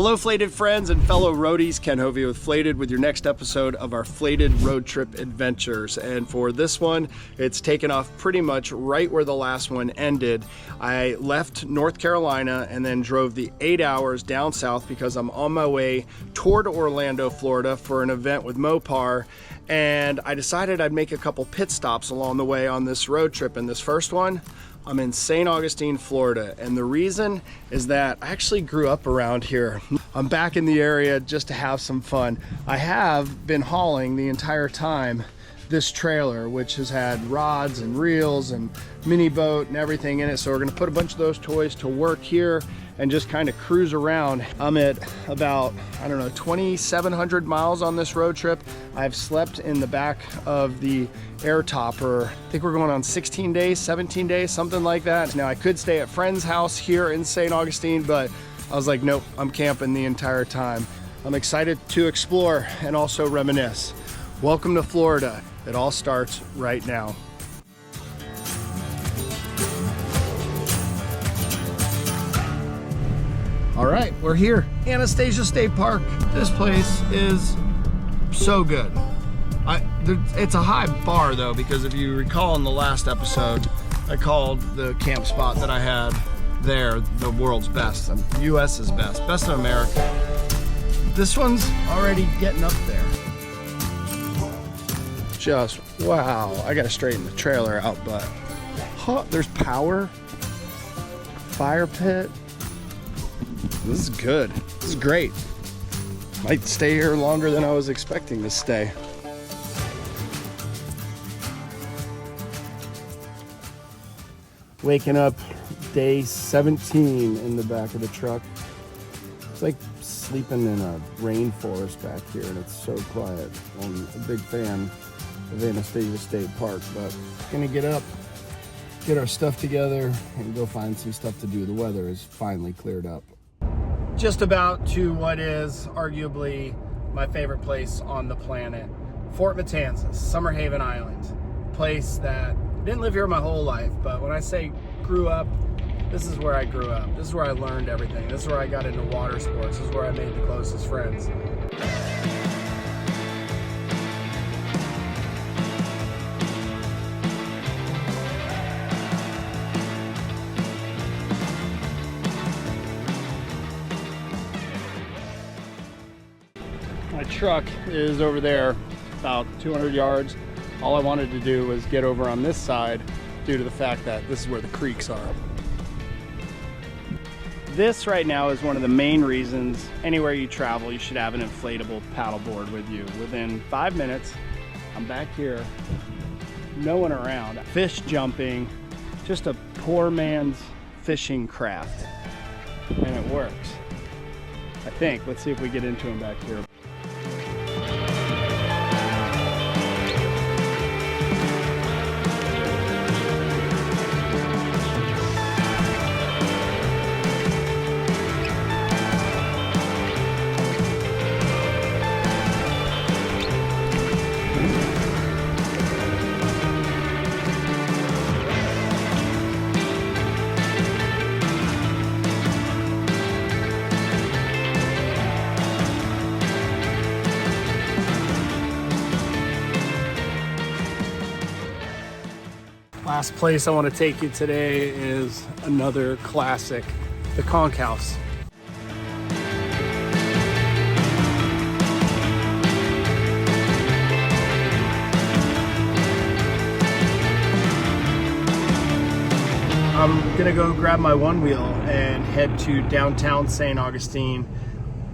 Hello FLATED friends and fellow roadies, Ken Hoeve with FLATED with your next episode of our FLATED road trip adventures. And for this one, it's taken off pretty much right where the last one ended. I left North Carolina and then drove the 8 hours down south because I'm on my way toward Orlando, Florida for an event with MOPAR. And I decided I'd make a couple pit stops along the way on this road trip. And this first one, I'm in St. Augustine, Florida, and the reason is that I actually grew up around here. I'm back in the area just to have some fun. I have been hauling the entire time this trailer, which has had rods and reels and mini boat and everything in it. So we're gonna put a bunch of those toys to work here and just kind of cruise around. I'm at about, I don't know, 2,700 miles on this road trip. I've slept in the back of the air topper. I think we're going on 16 days, 17 days, something like that. Now I could stay at friend's house here in St. Augustine, but I was like, nope, I'm camping the entire time. I'm excited to explore and also reminisce. Welcome to Florida. It all starts right now. All right, we're here, Anastasia State Park. This place is so good. It's a high bar though, because if you recall in the last episode, I called the camp spot that I had there the world's best, US's best in America. This one's already getting up there. Just, wow, I gotta straighten the trailer out, but there's power, fire pit. This is good. This is great. Might stay here longer than I was expecting to stay. Waking up day 17 in the back of the truck. It's like sleeping in a rainforest back here, and it's so quiet. I'm a big fan of Anastasia State Park, but gonna get up, get our stuff together, and go find some stuff to do. The weather is finally cleared up. Just about to what is arguably my favorite place on the planet, Fort Matanzas, Summer Haven Island. Place that didn't live here my whole life, but when I say grew up, this is where I grew up. This is where I learned everything. This is where I got into water sports. This is where I made the closest friends. My truck is over there about 200 yards. All I wanted to do was get over on this side due to the fact that this is where the creeks are. This right now is one of the main reasons anywhere you travel you should have an inflatable paddleboard with you. Within 5 minutes, I'm back here, no one around. Fish jumping, just a poor man's fishing craft, and it works. I think. Let's see if we get into him back here. Last place I want to take you today is another classic, the Conch House. I'm gonna go grab my one wheel and head to downtown St. Augustine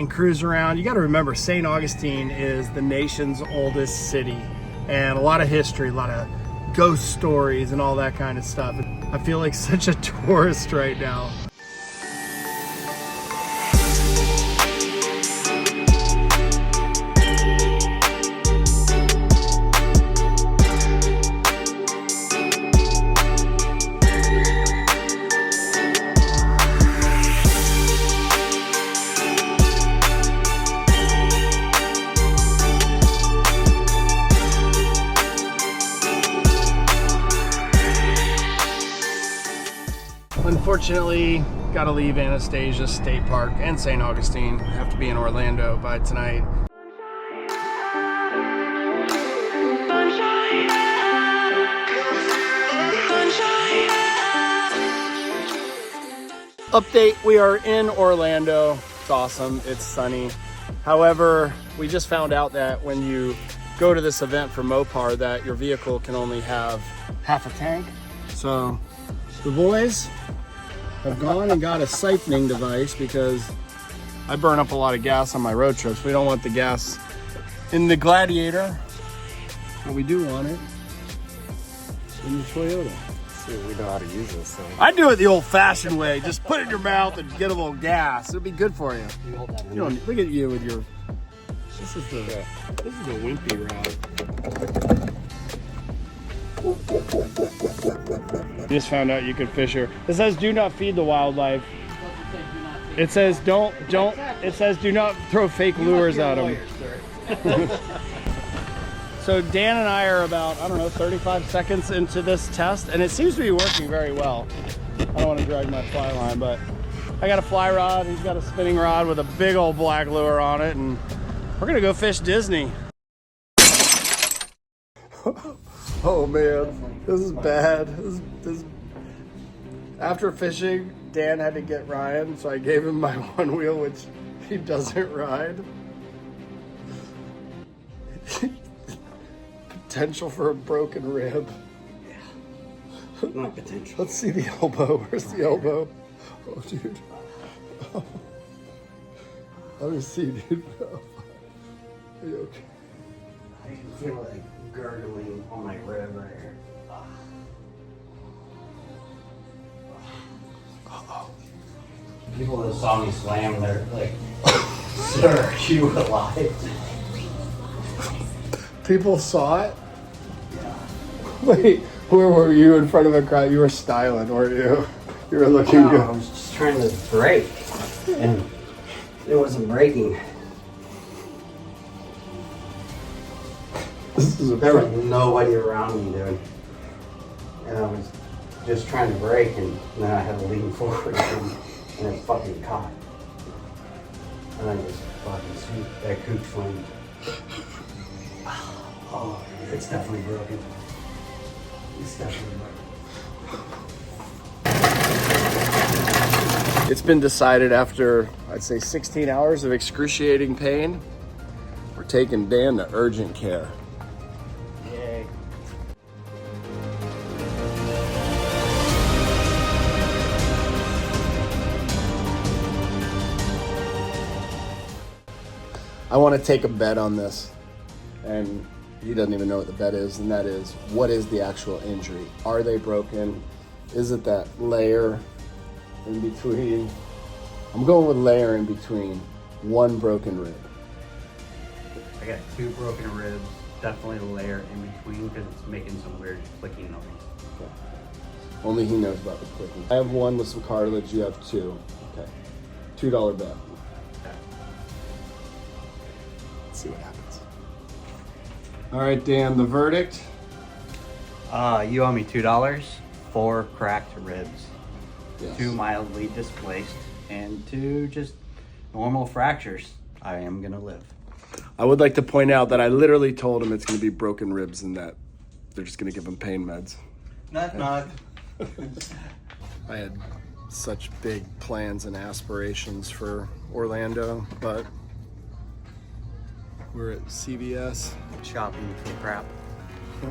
and cruise around. You got to remember, St. Augustine is the nation's oldest city, and a lot of history, a lot of ghost stories and all that kind of stuff. I feel like such a tourist right now. Unfortunately, Gotta leave Anastasia State Park and St. Augustine. Have to be in Orlando by tonight. Update, we are in Orlando. It's awesome, it's sunny. However, we just found out that when you go to this event for MOPAR that your vehicle can only have half a tank. So the boys have gone and got a siphoning device because I burn up a lot of gas on my road trips. We don't want the gas in the Gladiator, but we do want it in the Toyota. See, we know how to use this thing. I do it the old-fashioned way. Just put it in your mouth and get a little gas. It'll be good for you. You don't look at you with your. This is the wimpy rod. Just found out you could fish here. It says do not feed the wildlife. It says don't. It says do not throw fake lures at them. So Dan and I are about, I don't know, 35 seconds into this test, and it seems to be working very well. I don't want to drag my fly line, but I got a fly rod, he's got a spinning rod with a big old black lure on it, and we're gonna go fish Disney. Oh man, this is bad. This After fishing, Dan had to get Ryan, so I gave him my one wheel, which he doesn't ride. Potential for a broken rib. Yeah. Not potential. Let's see the elbow. Where's the elbow? Oh, dude. Oh. Let me see, dude. Are you okay? I can feel like gurgling on my rib right here. Uh-oh. People that saw me slam, they're like, "Sir, are you alive?" People saw it? Wait, where were you in front of a crowd? You were styling, weren't you? You were looking good. I was just trying to brake, and it wasn't braking. There was nobody around me, dude. And I was just trying to brake, and then I had to lean forward, and it fucking caught. And I just fucking sweet that coot flame. Oh, it's definitely broken. It's definitely broken. It's been decided after, I'd say, 16 hours of excruciating pain, we're taking Dan to urgent care. Yay. I want to take a bet on this, and he doesn't even know what the bet is, and that is, what is the actual injury? Are they broken? Is it that layer in between? I'm going with layer in between, one broken rib. I got 2 broken ribs, definitely a layer in between because it's making some weird clicking noise. Okay. Only he knows about the clicking. I have one with some cartilage, you have 2. Okay. $2 bet. Okay. Let's see what happens. All right, Dan, the verdict? You owe me $2, 4 cracked ribs, Yes. 2 mildly displaced, and 2 just normal fractures. I am gonna live. I would like to point out that I literally told him it's going to be broken ribs and that they're just going to give him pain meds. Knock, knock. I had such big plans and aspirations for Orlando, but we're at CVS. Shopping for crap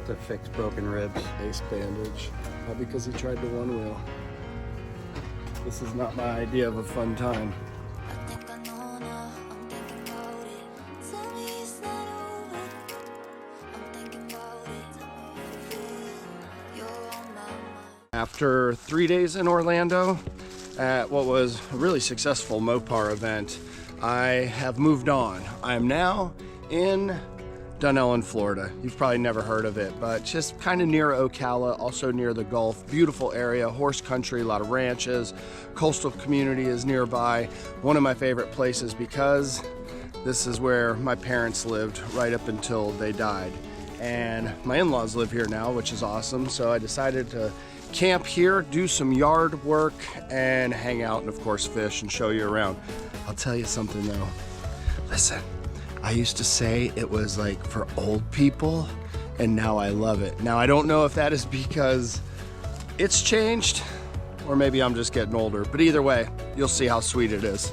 to fix broken ribs. Ace bandage, all because he tried the one wheel. This is not my idea of a fun time. After 3 days in Orlando at what was a really successful MOPAR event, I have moved on. I am now in Dunnellon, Florida. You've probably never heard of it, but just kind of near Ocala, also near the Gulf. Beautiful area, horse country, a lot of ranches. Coastal community is nearby. One of my favorite places because this is where my parents lived right up until they died. And my in-laws live here now, which is awesome. So I decided to camp here, do some yard work, and hang out and of course fish and show you around. I'll tell you something though. Listen, I used to say it was like for old people, and now I love it. Now I don't know if that is because it's changed or maybe I'm just getting older, but either way, you'll see how sweet it is.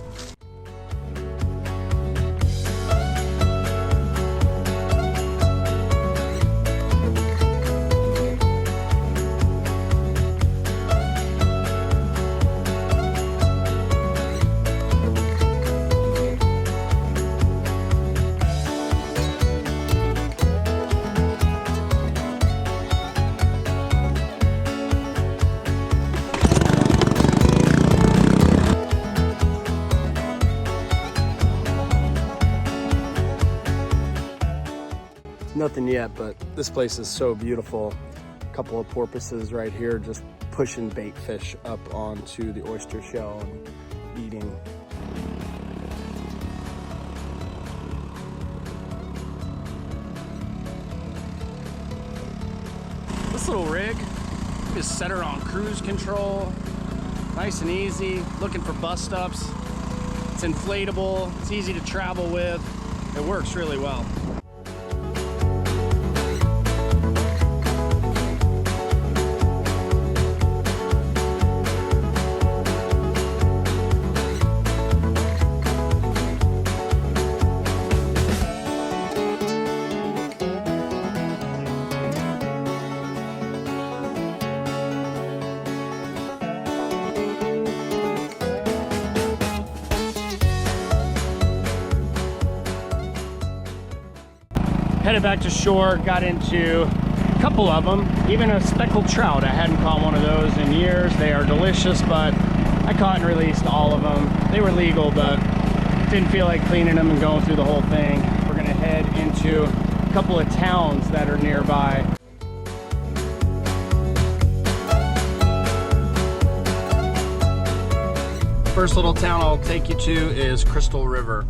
Nothing yet, but this place is so beautiful. A couple of porpoises right here just pushing bait fish up onto the oyster shell and eating. This little rig, just set her on cruise control, nice and easy, looking for bust ups. It's inflatable, it's easy to travel with, it works really well. Headed back to shore, got into a couple of them, even a speckled trout. I hadn't caught one of those in years. They are delicious, but I caught and released all of them. They were legal, but didn't feel like cleaning them and going through the whole thing. We're gonna head into a couple of towns that are nearby. First little town I'll take you to is Crystal River.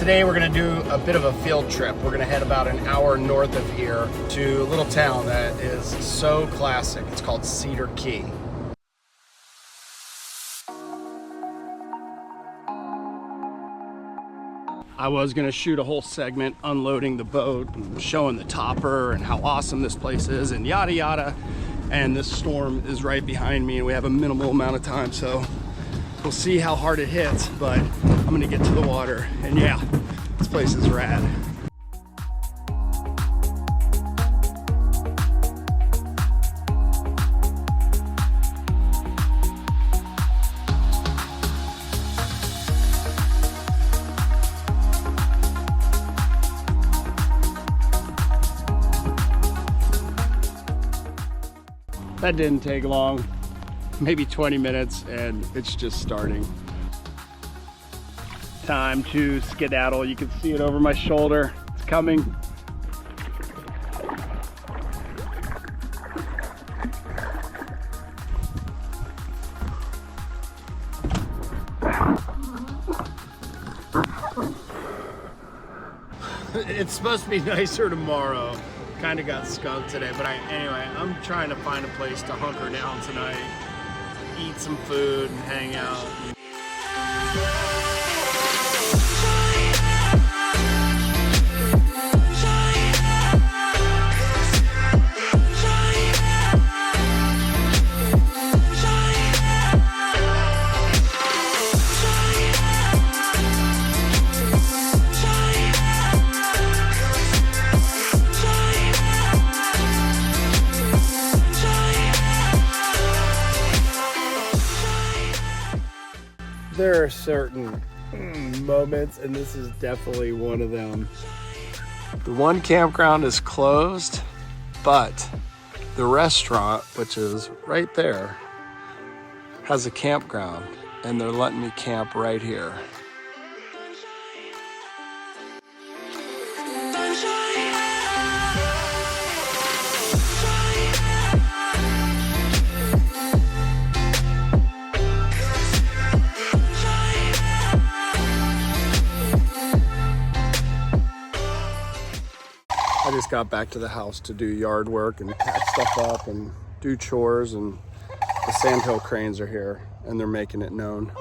Today we're going to do a bit of a field trip. We're going to head about an hour north of here to a little town that is so classic. It's called Cedar Key. I was going to shoot a whole segment unloading the boat, and showing the topper and how awesome this place is and yada yada. And this storm is right behind me and we have a minimal amount of time, so we'll see how hard it hits, but I'm gonna get to the water. And yeah, this place is rad. That didn't take long, maybe 20 minutes, and it's just starting. Time to skedaddle. You can see it over my shoulder. It's coming. It's supposed to be nicer tomorrow. Kind of got skunked today, but anyway, I'm trying to find a place to hunker down tonight, eat some food and hang out. There are certain moments, and this is definitely one of them. The one campground is closed, but the restaurant, which is right there, has a campground, and they're letting me camp right here. I just got back to the house to do yard work and pack stuff up and do chores, and the sandhill cranes are here and they're making it known.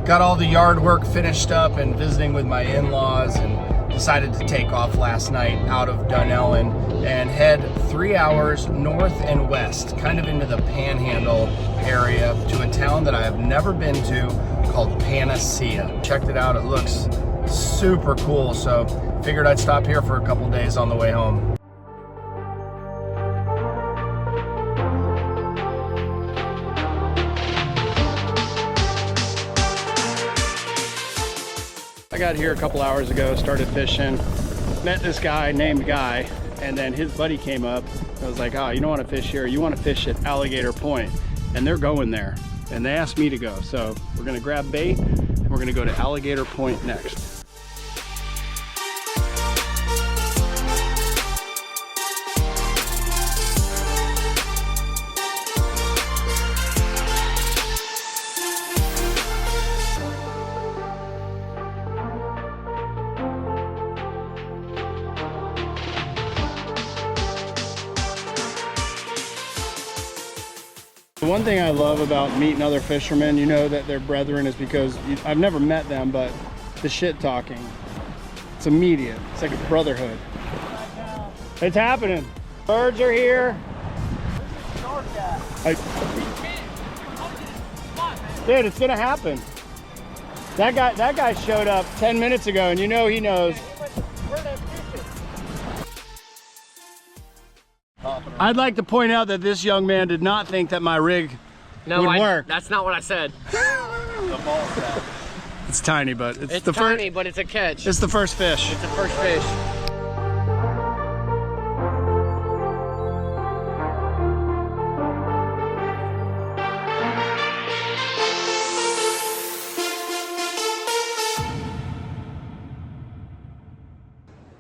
Got all the yard work finished up and visiting with my in-laws, and decided to take off last night out of Dunnellon and head 3 hours north and west, kind of into the Panhandle area, to a town that I have never been to called Panacea. Checked it out, it looks super cool, so figured I'd stop here for a couple days on the way home. I got here a couple hours ago, started fishing, met this guy named Guy, and then his buddy came up. I was like, oh, you don't want to fish here, you want to fish at Alligator Point. And they're going there, and they asked me to go. So we're gonna grab bait, and we're gonna go to Alligator Point next. The one thing I love about meeting other fishermen, you know that they're brethren, is because I've never met them, but the shit talking, it's immediate. It's like a brotherhood. It's happening. Birds are here. Dude, it's gonna happen. That guy showed up 10 minutes ago, and you know he knows. I'd like to point out that this young man did not think that my rig would work. That's not what I said. The ball set. It's tiny, but it's the tiny, first. but it's a catch. It's the first fish. It's the first fish.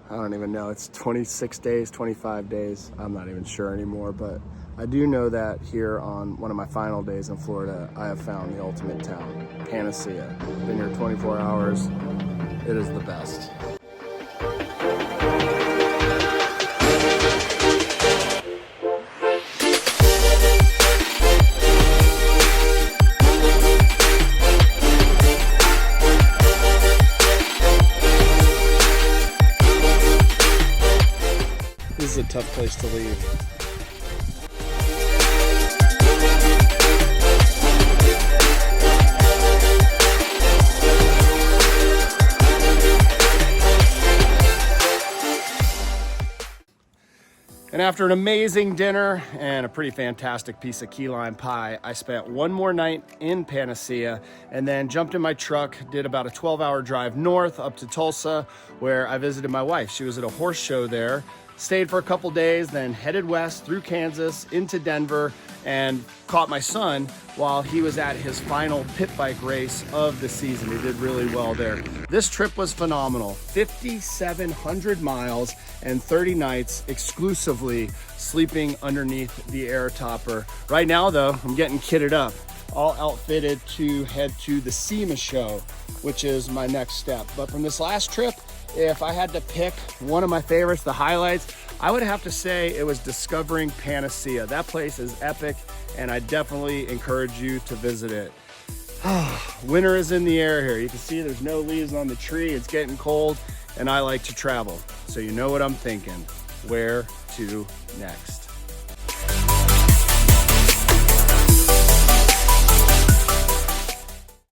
I don't even know, it's 26 days, 25 days. I'm not even sure anymore, but I do know that here on one of my final days in Florida, I have found the ultimate town, Panacea. Been here 24 hours. It is the best. This is a tough place to leave. And after an amazing dinner and a pretty fantastic piece of key lime pie, I spent one more night in Panacea and then jumped in my truck, did about a 12-hour drive north up to Tulsa, where I visited my wife. She was at a horse show there, stayed for a couple days, then headed west through Kansas into Denver and caught my son while he was at his final pit bike race of the season. He did really well there. This trip was phenomenal. 5,700 miles and 30 nights exclusively sleeping underneath the air topper. Right now though, I'm getting kitted up, all outfitted to head to the SEMA show, which is my next step. But from this last trip, if I had to pick one of my favorites, the highlights, I would have to say it was discovering Panacea. That place is epic, and I definitely encourage you to visit it. Winter is in the air here. You can see there's no leaves on the tree. It's getting cold, and I like to travel. So you know what I'm thinking. Where to next?